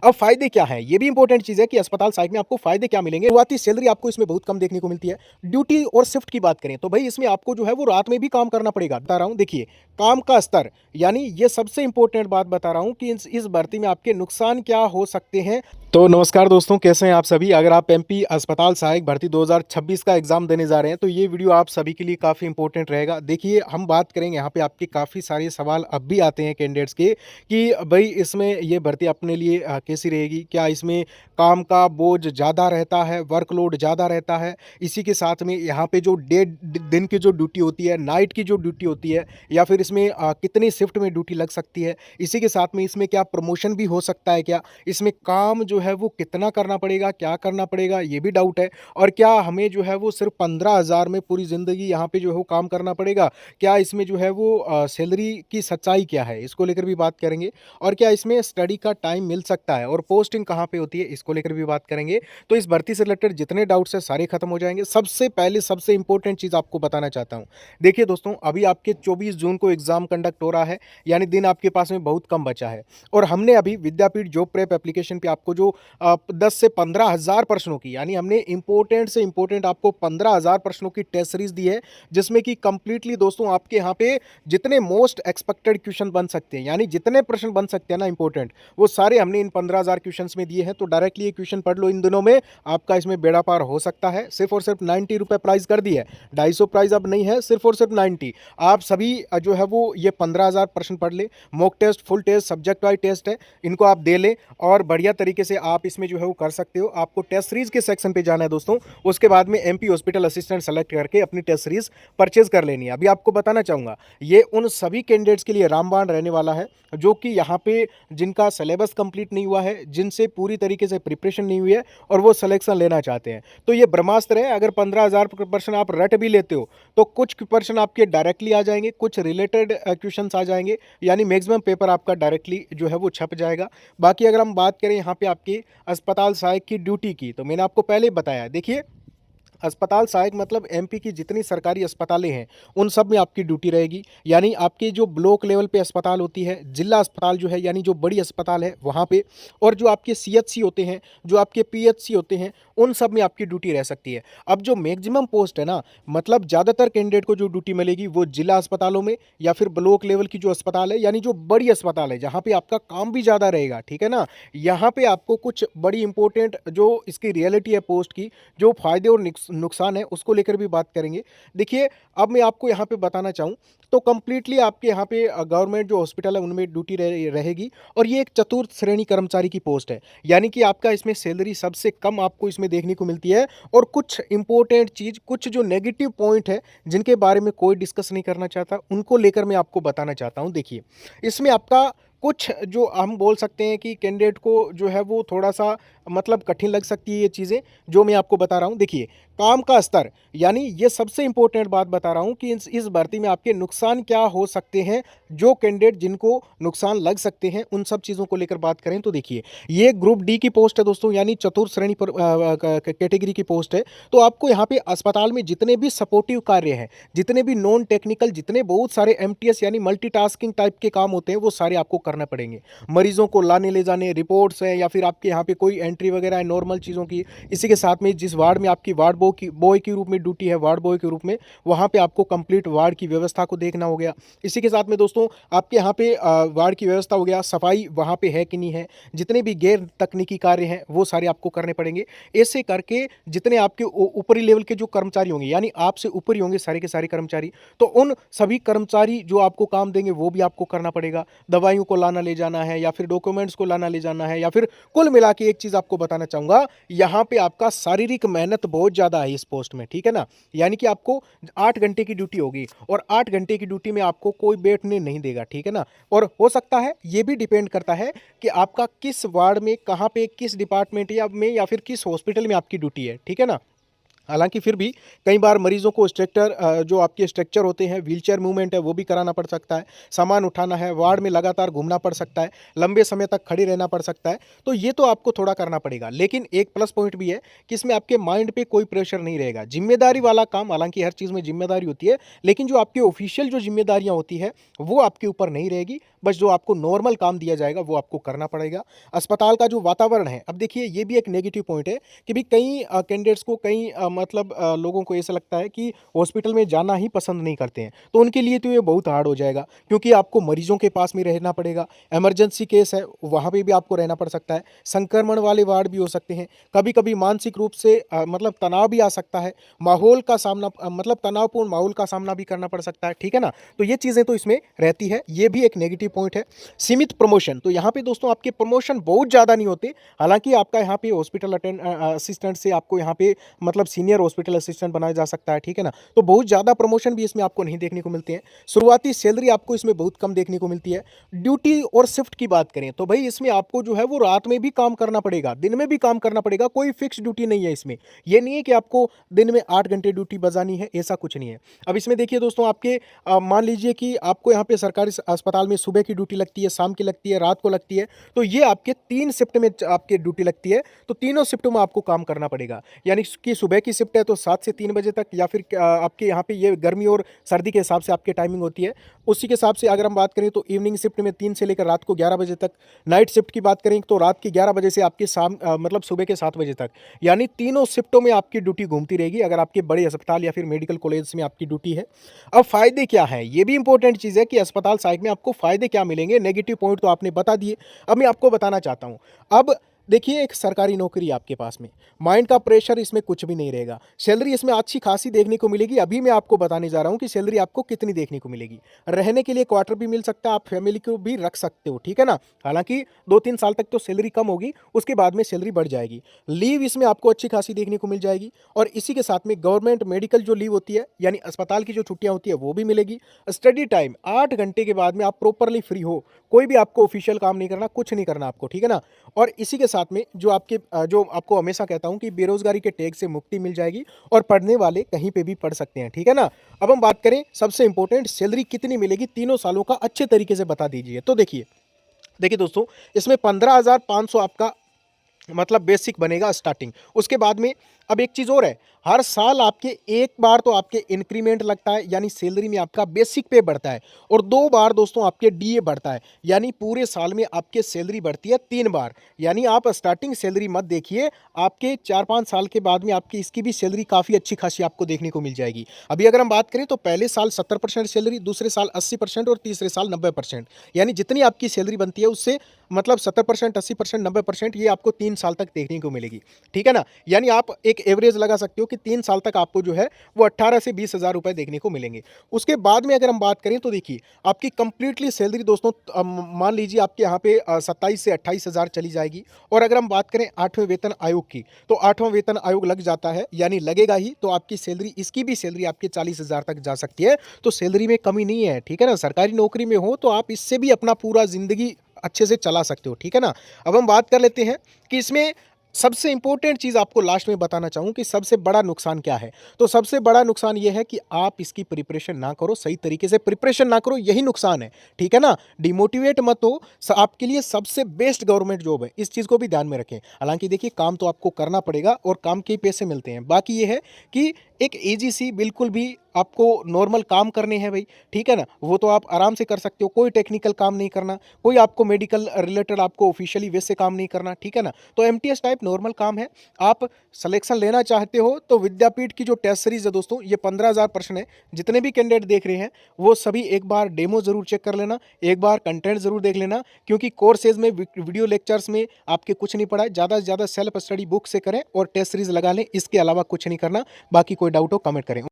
अब फ़ायदे क्या हैं? ये भी इंपॉर्टेंट चीज़ है कि अस्पताल सहायक में आपको फ़ायदे क्या मिलेंगे? शुरुआती सैलरी आपको इसमें बहुत कम देखने को मिलती है। ड्यूटी और शिफ्ट की बात करें तो भई इसमें आपको जो है वो रात में भी काम करना पड़ेगा। बता रहा हूँ देखिए, काम का स्तर यानी ये सबसे इंपॉर्टेंट बात बता रहा हूँ कि इस भर्ती में आपके नुकसान क्या हो सकते हैं। तो नमस्कार दोस्तों, कैसे हैं आप सभी? अगर आप एमपी अस्पताल सहायक भर्ती 2026 का एग्ज़ाम देने जा रहे हैं तो ये वीडियो आप सभी के लिए काफ़ी इंपॉर्टेंट रहेगा। देखिए, हम बात करेंगे यहाँ पे आपके काफ़ी सारे सवाल अब भी आते हैं कैंडिडेट्स के कि भई इसमें ये भर्ती अपने लिए कैसी रहेगी? क्या इसमें काम का बोझ ज़्यादा रहता है, वर्कलोड ज़्यादा रहता है? इसी के साथ में यहाँ पे जो दिन की जो ड्यूटी होती है, नाइट की जो ड्यूटी होती है या फिर इसमें कितनी शिफ्ट में ड्यूटी लग सकती है? इसी के साथ में इसमें क्या प्रमोशन भी हो सकता है क्या? इसमें काम जो है वो कितना करना पड़ेगा, क्या करना पड़ेगा, ये भी डाउट है। और क्या हमें जो है वो सिर्फ़ 15,000 में पूरी ज़िंदगी यहाँ पे जो है वो काम करना पड़ेगा? क्या इसमें जो है वो सैलरी की सच्चाई क्या है? इसको लेकर भी बात करेंगे। और क्या इसमें स्टडी का टाइम मिल सकता है और पोस्टिंग कहाँ पे होती है, इसको लेकर भी बात करेंगे। तो इस भर्ती से रिलेटेड जितने डाउट्स हैं सारे खत्म हो जाएँगे। सबसे पहले सबसे इम्पोर्टेंट चीज़ आपको बताना चाहता हूँ। देखिए दोस्तों, अभी आपके 24 जून को एग्ज़ाम कंडक्ट हो रहा है, यानी दिन आपके पास में बहुत कम बचा है। और हमने अभी विद्यापीठ जॉब प्रेप एप्लीकेशन पे आपको जो 10 से 15,000 प्रश्नों की, यानी हमने इम्पोर्टेंट से इम्पोर्टेंट आपको 15,000 प्रश्नों की टेस्ट सीरीज़ दी है, जिसमें कि कंप्लीटली दोस्तों आपके यहाँ पे जितने मोस्ट एक्सपेक्टेड क्वेश्चन बन सकते हैं, यानी जितने प्रश्न बन सकते हैं ना इम्पोर्टेंट, वो सारे हमने इन 15,000 क्वेश्चंस में दिए हैं। तो डायरेक्टली ये क्वेश्चन पढ़ लो इन दिनों में, आपका इसमें बेड़ा पार हो सकता है। सिर्फ और सिर्फ 90 रुपये प्राइस कर दी है, 250 प्राइस अब नहीं है, सिर्फ और सिर्फ 90। आप सभी जो है वो ये 15,000 प्रश्न पढ़ ले। Mock test, full test, subject wise test है, इनको आप दे लें और बढ़िया तरीके से आप इसमें जो है वो कर सकते हो। आपको टेस्ट सीरीज के सेक्शन पे जाना है दोस्तों, उसके बाद में एमपी हॉस्पिटल असिस्टेंट सेलेक्ट करके अपनी टेस्ट सीरीज परचेज कर लेनी है। अभी आपको बताना चाहूँगा, ये उन सभी कैंडिडेट्स के लिए रामबाण रहने वाला है जो कि यहाँ पे जिनका सिलेबस कंप्लीट नहीं हुआ है, जिनसे पूरी तरीके से प्रिपरेशन नहीं हुई है और वो सिलेक्शन लेना चाहते हैं। तो ये ब्रह्मास्त्र है। अगर 15,000 प्रश्न आप रट भी लेते हो तो कुछ प्रश्न आपके डायरेक्टली आ जाएंगे, कुछ रिलेटेड क्वेश्चंस आ जाएंगे, यानी मैक्सिमम पेपर आपका डायरेक्टली जो है वो छप जाएगा। बाकी अगर हम बात करें यहाँ पे आपकी अस्पताल सहायक की ड्यूटी की, तो मैंने आपको पहले ही बताया। देखिए, अस्पताल सहायक मतलब एमपी की जितनी सरकारी अस्पतालें हैं उन सब में आपकी ड्यूटी रहेगी। यानी आपके जो ब्लॉक लेवल पे अस्पताल होती है, जिला अस्पताल जो है यानी जो बड़ी अस्पताल है वहाँ पे, और जो आपके सीएचसी होते हैं, जो आपके पीएचसी होते हैं, उन सब में आपकी ड्यूटी रह सकती है। अब जो मैक्सिमम पोस्ट है ना, मतलब ज़्यादातर कैंडिडेट को जो ड्यूटी मिलेगी वो जिला अस्पतालों में या फिर ब्लॉक लेवल की जो अस्पताल है, यानी जो बड़ी अस्पताल है जहाँ पे आपका काम भी ज़्यादा रहेगा, ठीक है ना। यहाँ पे आपको कुछ बड़ी इंपॉर्टेंट जो इसकी रियलिटी है पोस्ट की, जो फायदे और नुकसान है उसको लेकर भी बात करेंगे। देखिए, अब मैं आपको यहाँ पे बताना चाहूँ तो कंप्लीटली आपके यहाँ पे गवर्नमेंट जो हॉस्पिटल है उनमें ड्यूटी रहेगी। और ये एक चतुर्थ श्रेणी कर्मचारी की पोस्ट है, यानी कि आपका इसमें सैलरी सबसे कम आपको इसमें देखने को मिलती है। और कुछ इंपॉर्टेंट चीज़, कुछ जो नेगेटिव पॉइंट है जिनके बारे में कोई डिस्कस नहीं करना चाहता, उनको लेकर मैं आपको बताना चाहता हूँ। देखिए, इसमें आपका कुछ जो हम बोल सकते हैं कि कैंडिडेट को जो है वो थोड़ा सा मतलब कठिन लग सकती है ये चीज़ें जो मैं आपको बता रहा हूँ। देखिए, काम का स्तर, यानी ये सबसे इंपॉर्टेंट बात बता रहा हूँ कि इस भर्ती में आपके नुकसान क्या हो सकते हैं, जो कैंडिडेट जिनको नुकसान लग सकते हैं उन सब चीज़ों को लेकर बात करें तो देखिए, ये ग्रुप डी की पोस्ट है दोस्तों, यानी चतुर्थ श्रेणी पर कैटेगरी की पोस्ट है। तो आपको यहाँ पे अस्पताल में जितने भी सपोर्टिव कार्य हैं, जितने भी नॉन टेक्निकल, जितने बहुत सारे एमटीएस यानी मल्टीटास्किंग टाइप के काम होते हैं, वो सारे आपको करना पड़ेंगे। मरीजों को लाने ले जाने, रिपोर्ट्स हैं या फिर आपके यहाँ पे कोई एंट्री वगैरह है नॉर्मल चीज़ों की। इसी के साथ में जिस वार्ड में आपकी वार्ड बॉय के रूप में ड्यूटी है, वार्ड बॉय के रूप में, वहाँ पे आपको कंप्लीट वार्ड की व्यवस्था को देखना हो गया। इसी के साथ में दोस्तों आपके यहाँ पे वार्ड की व्यवस्था हो गया, सफाई वहाँ पे है कि नहीं है, जितने भी गैर तकनीकी कार्य हैं वो सारे आपको करने पड़ेंगे। ऐसे करके जितने आपके ऊपरी लेवल के जो कर्मचारी होंगे, यानी आपसे ऊपर ही होंगे सारे के सारे कर्मचारी, तो उन सभी कर्मचारी जो आपको काम देंगे वो भी आपको करना पड़ेगा। दवाइयों को लाना ले जाना है या फिर डॉक्यूमेंट्स को लाना ले जाना है, या फिर कुल मिला के एक चीज़ आपको बताना चाहूँगा, यहाँ पे आपका शारीरिक मेहनत बहुत ज़्यादा है इस पोस्ट में, ठीक है ना। यानी कि आपको 8 घंटे की ड्यूटी होगी और 8 घंटे की ड्यूटी में आपको कोई बैठने नहीं देगा, ठीक है ना। और हो सकता है, ये भी डिपेंड करता है कि आपका किस वार्ड में, कहाँ पे, किस डिपार्टमेंट या फिर किस हॉस्पिटल में आपकी ड्यूटी है, ठीक है ना। हालांकि फिर भी कई बार मरीजों को स्ट्रक्चर जो आपके स्ट्रक्चर होते हैं, व्हीलचेयर मूवमेंट है वो भी कराना पड़ सकता है, सामान उठाना है, वार्ड में लगातार घूमना पड़ सकता है, लंबे समय तक खड़े रहना पड़ सकता है। तो ये तो आपको थोड़ा करना पड़ेगा, लेकिन एक प्लस पॉइंट भी है कि इसमें आपके माइंड पे कोई प्रेशर नहीं रहेगा। जिम्मेदारी वाला काम, हालांकि हर चीज़ में जिम्मेदारी होती है, लेकिन जो आपकी ऑफिशियल जो जिम्मेदारियाँ होती है वो आपके ऊपर नहीं रहेगी। बस जो आपको नॉर्मल काम दिया जाएगा वो आपको करना पड़ेगा। अस्पताल का जो वातावरण है, अब देखिए ये भी एक नेगेटिव पॉइंट है कि भी कई कैंडिडेट्स को कई लोगों को ऐसा लगता है कि हॉस्पिटल में जाना ही पसंद नहीं करते हैं, तो उनके लिए तो ये बहुत हार्ड हो जाएगा क्योंकि आपको मरीजों के पास में रहना पड़ेगा। इमरजेंसी केस है वहाँ पे भी आपको रहना पड़ सकता है, संक्रमण वाले वार्ड भी हो सकते हैं, कभी कभी मानसिक रूप से तनाव भी आ सकता है, माहौल का सामना तनावपूर्ण माहौल का सामना भी करना पड़ सकता है, ठीक है ना। तो ये चीज़ें तो इसमें रहती है, ये भी एक नेगेटिव पॉइंट है। सीमित प्रमोशन, तो यहाँ पे दोस्तों आपके प्रमोशन बहुत ज़्यादा नहीं होते, हालांकि आपका यहाँ पे हॉस्पिटल असिस्टेंट से आपको यहाँ पे सीनियर हॉस्पिटल असिस्टेंट बनाया जा सकता है, ठीक है ना। तो बहुत ज़्यादा प्रमोशन भी इसमें आपको नहीं देखने को मिलते हैं। शुरुआती सैलरी आपको इसमें बहुत कम देखने को मिलती है। ड्यूटी और शिफ्ट की बात करें तो भाई इसमें आपको जो है वो रात में भी काम करना पड़ेगा, दिन में भी काम करना पड़ेगा, कोई फिक्स ड्यूटी नहीं है इसमें। ये नहीं है कि आपको दिन में 8 घंटे ड्यूटी बजानी है, ऐसा कुछ नहीं है। अब इसमें देखिए दोस्तों आपके मान लीजिए कि आपको यहाँ पे सरकारी अस्पताल में सुबह की ड्यूटी लगती है, शाम की लगती है, रात को लगती है, तो ये आपके 3 शिफ्ट में आपकी ड्यूटी लगती है, तो तीनों शिफ्टों में आपको काम करना पड़ेगा। यानी कि सुबह की शिफ्ट है तो 7 से 3 बजे तक, या फिर आपके यहाँ पे ये गर्मी और सर्दी के हिसाब से आपकी टाइमिंग होती है, उसी के हिसाब से अगर हम बात करें तो इवनिंग शिफ्ट में 3 से लेकर रात को 11 बजे तक, नाइट शिफ्ट की बात करें तो रात की 11 बजे से आपकी शाम सुबह के 7 बजे तक, यानी तीनों शिफ्टों में आपकी ड्यूटी घूमती रहेगी अगर आपके बड़े अस्पताल या फिर मेडिकल कॉलेज में आपकी ड्यूटी है। अब फायदे क्या हैं, ये भी इंपॉर्टेंट चीज़ है कि अस्पताल साइड में आपको फायदे क्या मिलेंगे। नेगेटिव पॉइंट तो आपने बता दिए, अब मैं आपको बताना चाहता हूँ। अब देखिए एक सरकारी नौकरी आपके पास में, माइंड का प्रेशर इसमें कुछ भी नहीं रहेगा, सैलरी इसमें अच्छी खासी देखने को मिलेगी। अभी मैं आपको बताने जा रहा हूँ कि सैलरी आपको कितनी देखने को मिलेगी। रहने के लिए क्वार्टर भी मिल सकता है, आप फैमिली को भी रख सकते हो, ठीक है ना। हालांकि 2-3 साल तक तो सैलरी कम होगी, उसके बाद में सैलरी बढ़ जाएगी। लीव इसमें आपको अच्छी खासी देखने को मिल जाएगी, और इसी के साथ में गवर्नमेंट मेडिकल जो लीव होती है यानी अस्पताल की जो छुट्टियाँ होती है वो भी मिलेगी। स्टडी टाइम 8 घंटे के बाद में आप प्रॉपरली फ्री हो, कोई भी आपको ऑफिशियल काम नहीं करना, कुछ नहीं करना आपको, ठीक है ना। और इसी के साथ में जो आपको हमेशा कहता हूं कि बेरोजगारी के टैग से मुक्ति मिल जाएगी, और पढ़ने वाले कहीं पे भी पढ़ सकते हैं, ठीक है ना। अब हम बात करें सबसे इंपॉर्टेंट, सैलरी कितनी मिलेगी तीनों सालों का अच्छे तरीके से बता दीजिए। तो देखिए देखिए दोस्तों, इसमें 15,500 आपका बेसिक बनेगा स्टार्टिंग। उसके बाद में अब एक चीज़ और है, हर साल आपके एक बार तो आपके इंक्रीमेंट लगता है, यानी सैलरी में आपका बेसिक पे बढ़ता है, और 2 बार दोस्तों आपके डीए बढ़ता है, यानी पूरे साल में आपके सैलरी बढ़ती है 3 बार। यानी आप स्टार्टिंग सैलरी मत देखिए, आपके 4-5 साल के बाद में आपकी इसकी भी सैलरी काफ़ी अच्छी खासी आपको देखने को मिल जाएगी। अभी अगर हम बात करें तो पहले साल 70% सैलरी, दूसरे साल 80% और तीसरे साल 90%, यानी जितनी आपकी सैलरी बनती है उससे 70%, 80%, 90% ये आपको 3 साल तक देखने को मिलेगी, ठीक है ना। यानी आप एक एवरेज लगा सकते हो कि 3 साल तक आपको जो है वो 18 से 20 हज़ार रुपए देखने को मिलेंगे। उसके बाद में अगर हम बात करें तो देखिए आपकी कंप्लीटली सैलरी दोस्तों मान लीजिए आपके यहाँ पे 27 से 28 हज़ार चली जाएगी। और अगर हम बात करें 8वें वेतन आयोग की, तो 8वां वेतन आयोग लग जाता है, यानी लगेगा ही, तो आपकी सैलरी, इसकी भी सैलरी आपके 40 हज़ार तक जा सकती है। तो सैलरी में कमी नहीं है, ठीक है ना। सरकारी नौकरी में हो तो आप इससे भी अपना पूरा जिंदगी अच्छे से चला सकते हो, ठीक है ना। अब हम बात कर लेते हैं कि इसमें सबसे इंपॉर्टेंट चीज़ आपको लास्ट में बताना चाहूँ कि सबसे बड़ा नुकसान क्या है। तो सबसे बड़ा नुकसान ये है कि आप इसकी प्रिपरेशन ना करो, सही तरीके से प्रिपरेशन ना करो, यही नुकसान है, ठीक है ना। डिमोटिवेट मत हो, आपके लिए सबसे बेस्ट गवर्नमेंट जॉब है, इस चीज़ को भी ध्यान में रखें। हालांकि देखिए काम तो आपको करना पड़ेगा और काम के पैसे मिलते हैं। बाकी ये है कि एक ईजी सी बिल्कुल भी आपको नॉर्मल काम करने हैं भाई, ठीक है ना, वो तो आप आराम से कर सकते हो। कोई टेक्निकल काम नहीं करना, कोई आपको मेडिकल रिलेटेड आपको ऑफिशियली वैसे काम नहीं करना, ठीक है ना। तो एमटीएस टाइप नॉर्मल काम है। आप सिलेक्शन लेना चाहते हो तो विद्यापीठ की जो टेस्ट सीरीज है दोस्तों, ये 15,000 प्रश्न है। जितने भी कैंडिडेट देख रहे हैं वो सभी एक बार डेमो जरूर चेक कर लेना, एक बार कंटेंट जरूर देख लेना, क्योंकि कोर्सेज में वीडियो लेक्चर्स में आपके कुछ नहीं पढ़ा है। ज़्यादा से ज़्यादा सेल्फ स्टडी बुक से करें और टेस्ट सीरीज लगा लें, इसके अलावा कुछ नहीं करना। बाकी कोई डाउट हो कमेंट करें।